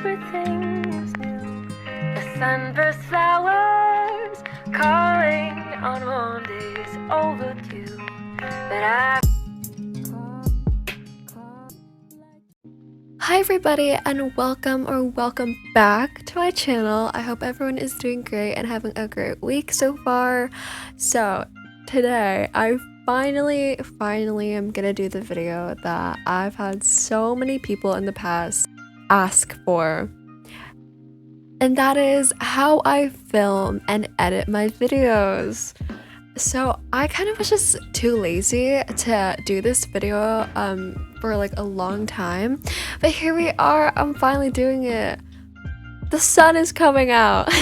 everything is new. The sunburst flowers calling on warm days overdue. But Hi everybody, and welcome back to my channel. I hope everyone is doing great and having a great week so far. So today I finally am gonna do the video that I've had so many people in the past ask for, and that is how I film and edit my videos. So I kind of was just too lazy to do this video for like a long time, but here we are. I'm finally doing it. The sun is coming out.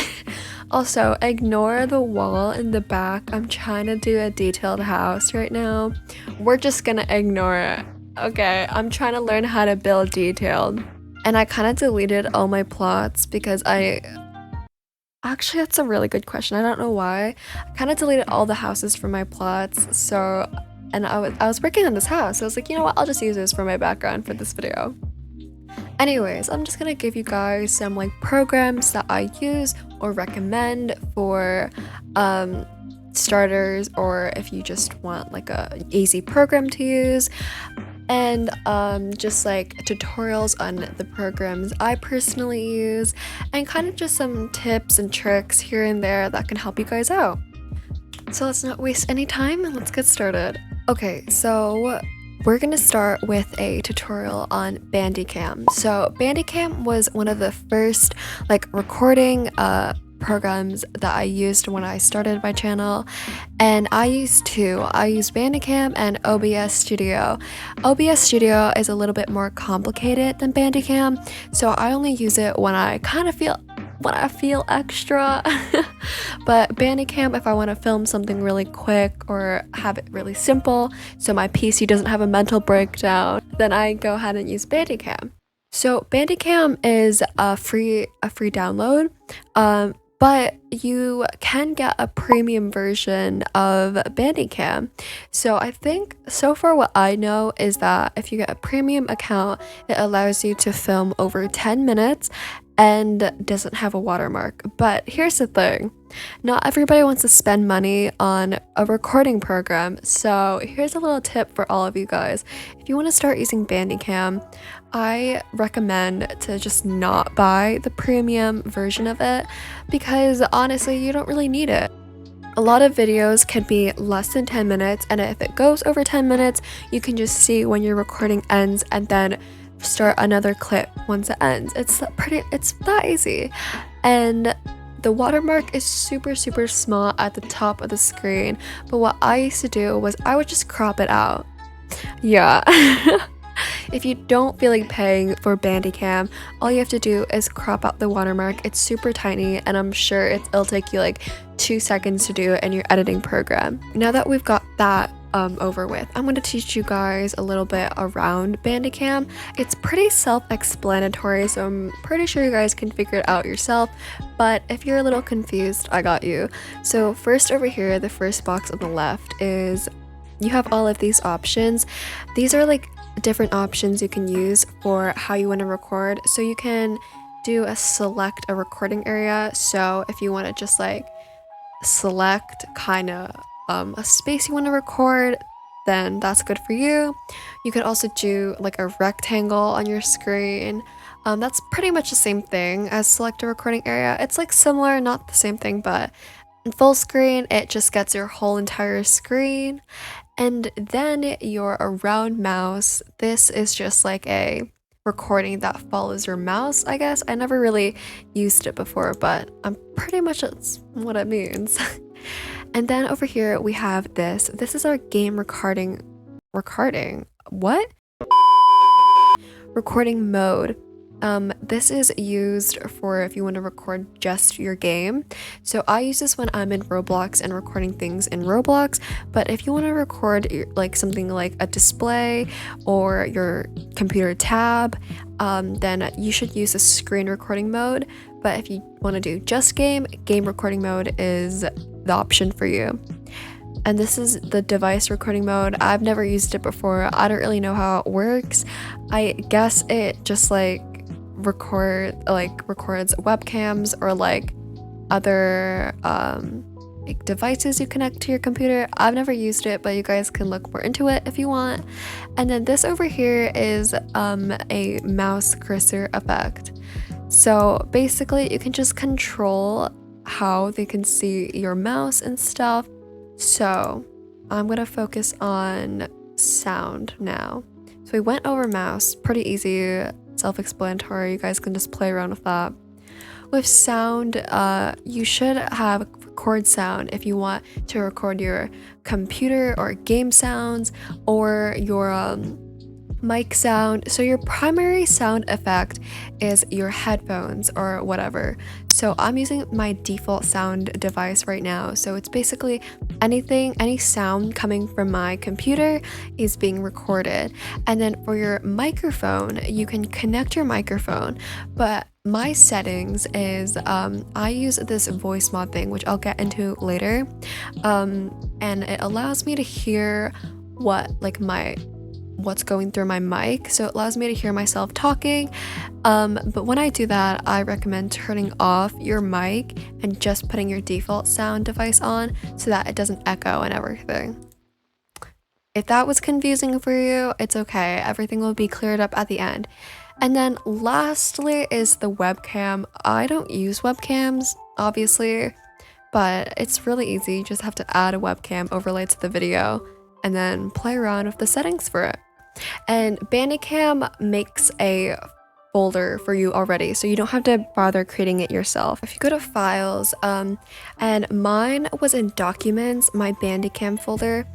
Also, ignore the wall in the back. I'm trying to do a detailed house right now. We're just gonna ignore it. Okay, I'm trying to learn how to build detailed. And I kind of deleted all my plots because actually, that's a really good question. I don't know why. I kind of deleted all the houses from my plots. So, and I was working on this house. So I was like, you know what? I'll just use this for my background for this video. Anyways, I'm just gonna give you guys some like programs that I use or recommend for starters, or if you just want like a easy program to use, and just like tutorials on the programs I personally use, and kind of just some tips and tricks here and there that can help you guys out. So let's not waste any time and let's get started. Okay, so we're gonna start with a tutorial on Bandicam. So Bandicam was one of the first like recording programs that I used when I started my channel, and I used two. I used Bandicam and OBS Studio. OBS Studio is a little bit more complicated than Bandicam, so I only use it when I feel extra. But Bandicam, if I want to film something really quick or have it really simple so my PC doesn't have a mental breakdown, then I go ahead and use Bandicam. So Bandicam is a free download, but you can get a premium version of Bandicam. So I think, so far what I know is that if you get a premium account, it allows you to film over 10 minutes and doesn't have a watermark. But here's the thing, not everybody wants to spend money on a recording program. So here's a little tip for all of you guys. If you want to start using Bandicam, I recommend to just not buy the premium version of it, because honestly, you don't really need it. A lot of videos can be less than 10 minutes, and if it goes over 10 minutes, you can just see when your recording ends and then start another clip once it ends. It's that easy. And the watermark is super small at the top of the screen, but what I used to do was I would just crop it out. Yeah. If you don't feel like paying for Bandicam, all you have to do is crop out the watermark. It's super tiny, and I'm sure it'll take you like 2 seconds to do it in your editing program. Now that we've got that over with, I'm going to teach you guys a little bit around Bandicam. It's pretty self-explanatory, so I'm pretty sure you guys can figure it out yourself, but if you're a little confused, I got you. So first, over here, the first box on the left is, you have all of these options. These are like different options you can use for how you want to record. So you can do select a recording area. So if you want to just like select kind of a space you want to record, then that's good for you. You could also do like a rectangle on your screen. That's pretty much the same thing as select a recording area. It's like similar, not the same thing, but in full screen, it just gets your whole entire screen. And then your around mouse, this is just like a recording that follows your mouse, I guess. I never really used it before, but I'm pretty much that's what it means. And then over here we have this. This is our game recording mode. This is used for if you want to record just your game. So I use this when I'm in Roblox and recording things in Roblox, but if you want to record like something like a display or your computer tab, then you should use the screen recording mode. But if you want to do just game recording mode is the option for you. And this is the device recording mode. I've never used it before. I don't really know how it works. I guess it just like records webcams or like other like devices you connect to your computer. I've never used it, but you guys can look more into it if you want. And then this over here is a mouse cursor effect. So basically you can just control how they can see your mouse and stuff. So I'm gonna focus on sound now. So we went over mouse, pretty easy, self-explanatory. You guys can just play around with that. With sound, you should have record sound if you want to record your computer or game sounds or your mic sound. So your primary sound effect is your headphones or whatever. So I'm using my default sound device right now. So it's basically any sound coming from my computer is being recorded. And then for your microphone, you can connect your microphone, but my settings is I use this voice mod thing, which I'll get into later, and it allows me to hear what's going through my mic, so it allows me to hear myself talking, but when I do that, I recommend turning off your mic and just putting your default sound device on so that it doesn't echo and everything. If that was confusing for you, it's okay, everything will be cleared up at the end. And then lastly is the webcam. I don't use webcams, obviously, but it's really easy. You just have to add a webcam overlay to the video and then play around with the settings for it. And Bandicam makes a folder for you already, so you don't have to bother creating it yourself. If you go to files, and mine was in documents, my Bandicam folder,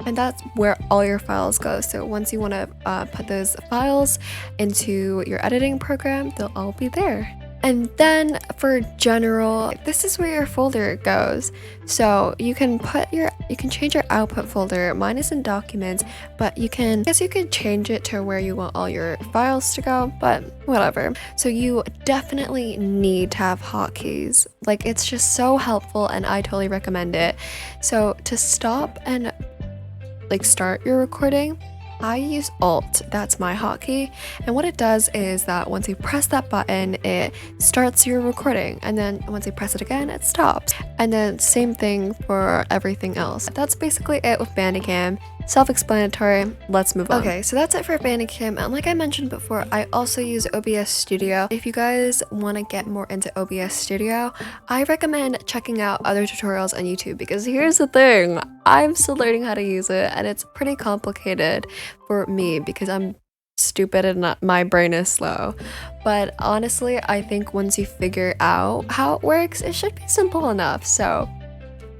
and that's where all your files go. So once you want to put those files into your editing program, they'll all be there. And then for general, this is where your folder goes. So you can change your output folder. Mine is in documents, but I guess you could change it to where you want all your files to go, but whatever. So you definitely need to have hotkeys. Like, it's just so helpful and I totally recommend it. So to stop and start your recording, I use Alt, that's my hotkey, and what it does is that once you press that button, it starts your recording, and then once you press it again, it stops. And then same thing for everything else. That's basically it with Bandicam. Self-explanatory, let's move on. Okay, so that's it for Bandicam, and like I mentioned before, I also use OBS Studio. If you guys want to get more into OBS Studio, I recommend checking out other tutorials on YouTube, because here's the thing, I'm still learning how to use it, and it's pretty complicated for me because I'm stupid and my brain is slow. But honestly, I think once you figure out how it works, it should be simple enough. So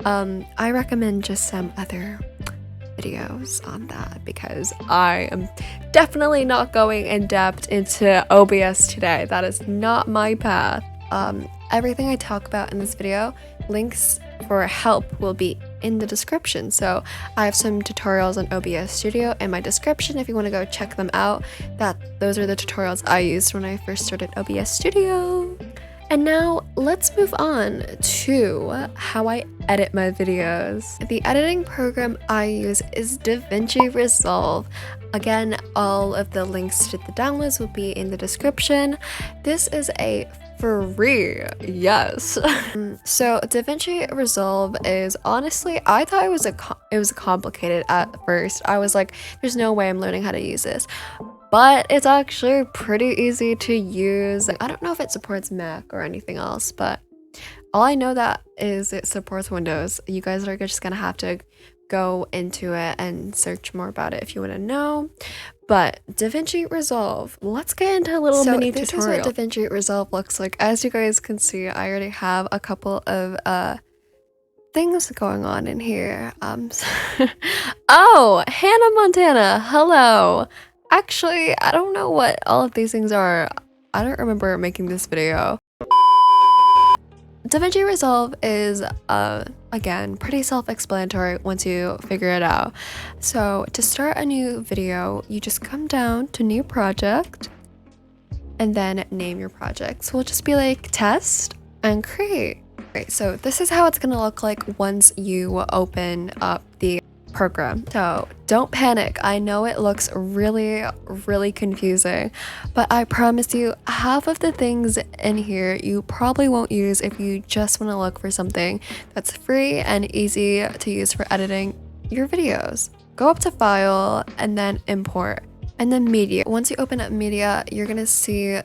I recommend just some other videos on that, because I am definitely not going in depth into OBS today. That is not my path. Everything I talk about in this video, links for help will be in the description. So I have some tutorials on OBS Studio in my description if you want to go check them out. Those are the tutorials I used when I first started OBS Studio. And now let's move on to how I edit my videos. The editing program I use is DaVinci Resolve. Again, all of the links to the downloads will be in the description. This is a free, yes. So DaVinci Resolve is, honestly, I thought it was complicated at first. I was like, there's no way I'm learning how to use this. But it's actually pretty easy to use. I don't know if it supports Mac or anything else, but all I know that is it supports Windows. You guys are just gonna have to go into it and search more about it if you want to know. But DaVinci Resolve, let's get into a little mini tutorial. So this is what DaVinci Resolve looks like. As you guys can see, I already have a couple of things going on in here. Oh, Hannah Montana, hello. Actually, I don't know what all of these things are. I don't remember making this video. DaVinci Resolve is, again, pretty self-explanatory once you figure it out. So to start a new video, you just come down to New Project and then name your project. So we'll just be like Test and Create. Right, so this is how it's gonna look like once you open up the program. So don't panic. I know it looks really, really confusing, but I promise you half of the things in here you probably won't use if you just want to look for something that's free and easy to use for editing your videos. Go up to File and then Import and then Media. Once you open up Media, you're gonna see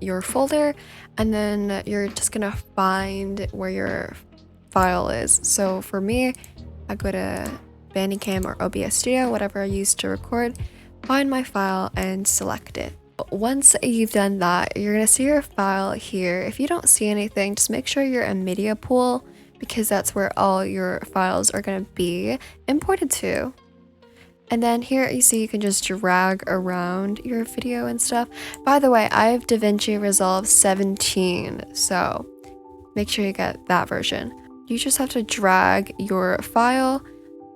your folder, and then you're just gonna find where your file is. So for me, I go to Bandicam or OBS Studio, whatever I use to record, find my file and select it. Once you've done that, you're gonna see your file here. If you don't see anything, just make sure you're in Media Pool, because that's where all your files are gonna be imported to. And then here you see you can just drag around your video and stuff. By the way, I have DaVinci Resolve 17, so make sure you get that version. You just have to drag your file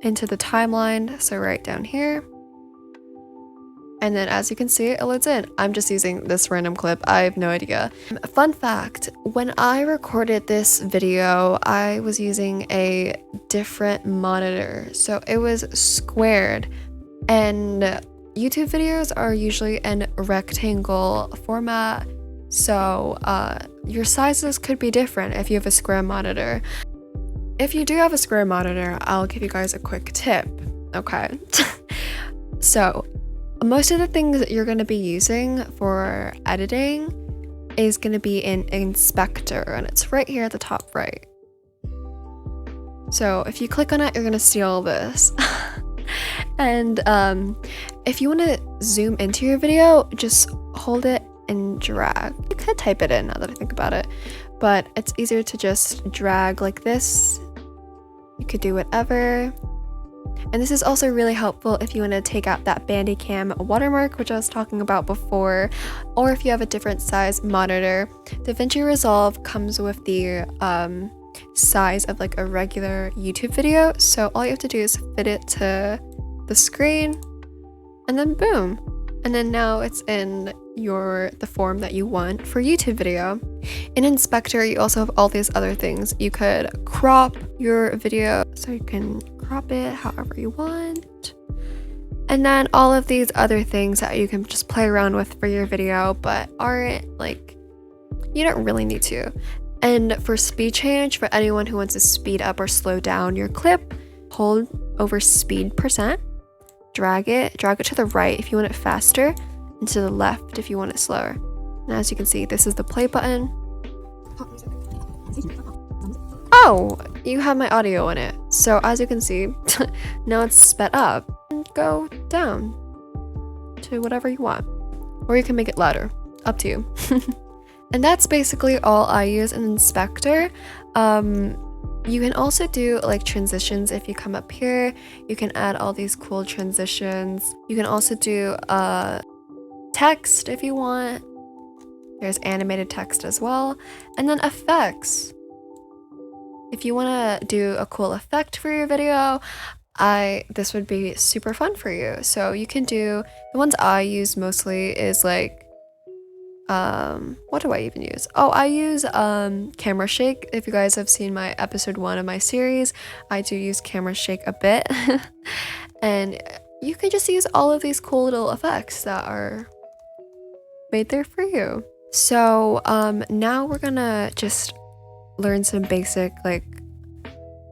into the timeline, so right down here. And then as you can see, it loads in. I'm just using this random clip, I have no idea. Fun fact, when I recorded this video, I was using a different monitor, so it was squared. And YouTube videos are usually in rectangle format, so your sizes could be different if you have a square monitor. If you do have a square monitor, I'll give you guys a quick tip, okay? So, most of the things that you're going to be using for editing is going to be in Inspector, and it's right here at the top right. So if you click on it, you're going to see all this. And if you want to zoom into your video, just hold it and drag. You could type it in now that I think about it, but it's easier to just drag like this. You could do whatever. And this is also really helpful if you want to take out that Bandicam watermark, which I was talking about before, or if you have a different size monitor. DaVinci Resolve comes with the size of like a regular YouTube video, so all you have to do is fit it to the screen, and then boom, and then now it's in the form that you want for YouTube video. In Inspector, you also have all these other things. You could crop your video, so you can crop it however you want, and then all of these other things that you can just play around with for your video, but aren't like, you don't really need to. And for speed change, for anyone who wants to speed up or slow down your clip, hold over speed %, drag it to the right if you want it faster, and to the left if you want it slower. And as you can see, this is the play button. Oh, you have my audio in it. So as you can see, now it's sped up. Go down to whatever you want. Or you can make it louder, up to you. And that's basically all I use in Inspector. You can also do like transitions if you come up here. You can add all these cool transitions. You can also do text if you want. There's animated text as well. And then effects. If you want to do a cool effect for your video, this would be super fun for you. So you can do, the ones I use mostly is like, what do I even use? Oh, I use camera shake. If you guys have seen my episode 1 of my series, I do use camera shake a bit. And you can just use all of these cool little effects that are made there for you. So now we're gonna just learn some basic like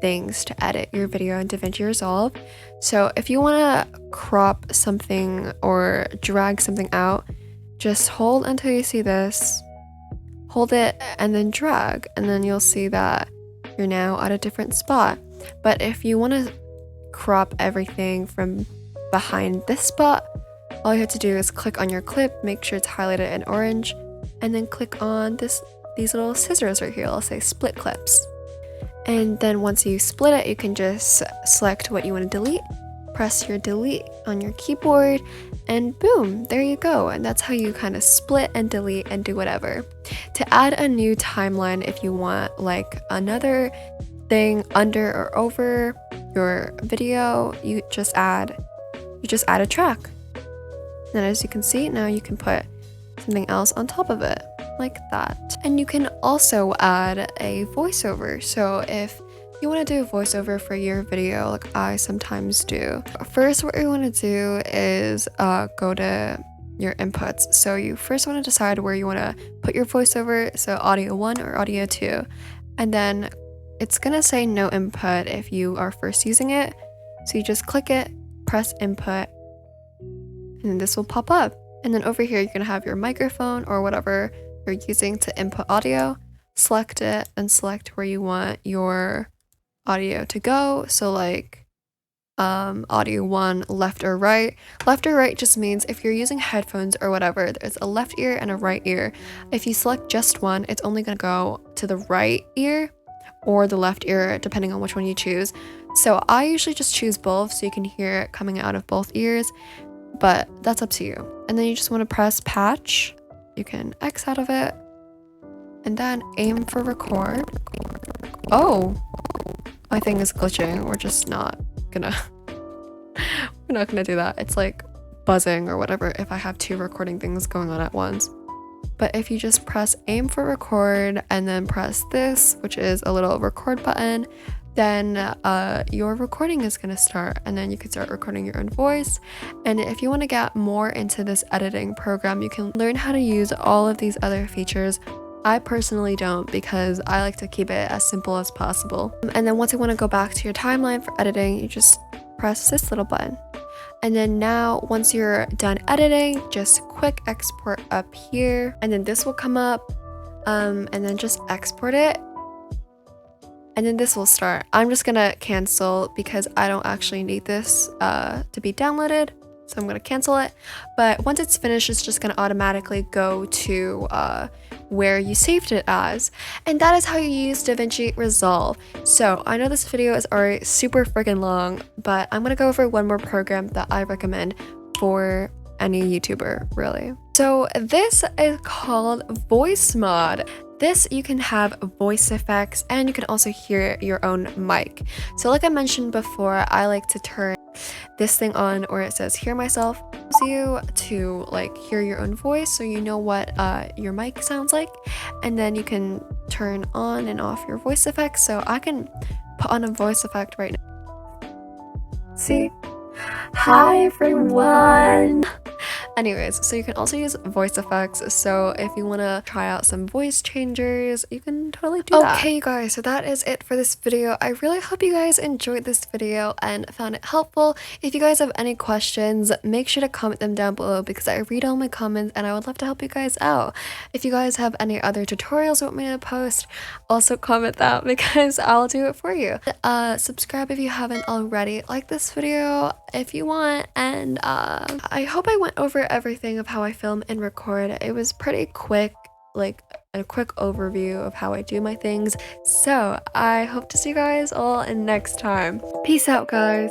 things to edit your video in DaVinci Resolve. So if you want to crop something or drag something out, just hold until you see this, hold it, and then drag, and then you'll see that you're now at a different spot. But if you want to crop everything from behind this spot, all you have to do is click on your clip, make sure it's highlighted in orange, and then click on these little scissors right here. I'll say split clips. And then once you split it, you can just select what you want to delete, press your delete on your keyboard, and boom, there you go. And that's how you kind of split and delete and do whatever. To add a new timeline, if you want like another thing under or over your video, you just add a track. And as you can see, now you can put something else on top of it, like that. And you can also add a voiceover. So if you want to do a voiceover for your video, like I sometimes do, first what you want to do is go to your inputs. So you first want to decide where you want to put your voiceover, so audio 1 or audio 2, and then it's gonna say no input if you are first using it. So you just click it, press input, and then this will pop up. And then over here you're gonna have your microphone or whatever you're using to input audio. Select it and select where you want your audio to go. So like audio 1, left or right. Left or right just means if you're using headphones or whatever, there's a left ear and a right ear. If you select just one, it's only gonna go to the right ear or the left ear, depending on which one you choose. So I usually just choose both so you can hear it coming out of both ears, but that's up to you. And then you just want to press patch. You can X out of it and then aim for record. Oh, my thing is glitching. We're just not gonna we're not gonna do that. It's like buzzing or whatever if I have 2 recording things going on at once. But if you just press aim for record and then press this, which is a little record button, then your recording is gonna start, and then you can start recording your own voice. And if you want to get more into this editing program, you can learn how to use all of these other features. I personally don't, because I like to keep it as simple as possible. And then once you want to go back to your timeline for editing, you just press this little button. And then now, once you're done editing, just quick export up here, and then this will come up, and then just export it. And then this will start. I'm just gonna cancel because I don't actually need this to be downloaded. So I'm gonna cancel it. But once it's finished, it's just gonna automatically go to where you saved it as. And that is how you use DaVinci Resolve. So I know this video is already super freaking long, but I'm gonna go over one more program that I recommend for any YouTuber, really. So this is called Voice Mod. This, you can have voice effects and you can also hear your own mic. So like I mentioned before, I like to turn this thing on where it says hear myself, you to like hear your own voice so you know what your mic sounds like, and then you can turn on and off your voice effects. So I can put on a voice effect right now. See? Hi everyone! Anyways, so you can also use voice effects, so if you want to try out some voice changers, you can totally do that. Okay, you guys, so that is it for this video. I really hope you guys enjoyed this video and found it helpful. If you guys have any questions, make sure to comment them down below because I read all my comments and I would love to help you guys out. If you guys have any other tutorials you want me to post, also comment that because I'll do it for you. Subscribe if you haven't already, like this video if you want, and I hope I went over everything of how I film and record. It was pretty quick, like a quick overview of how I do my things. So I hope to see you guys all in next time. Peace out, guys.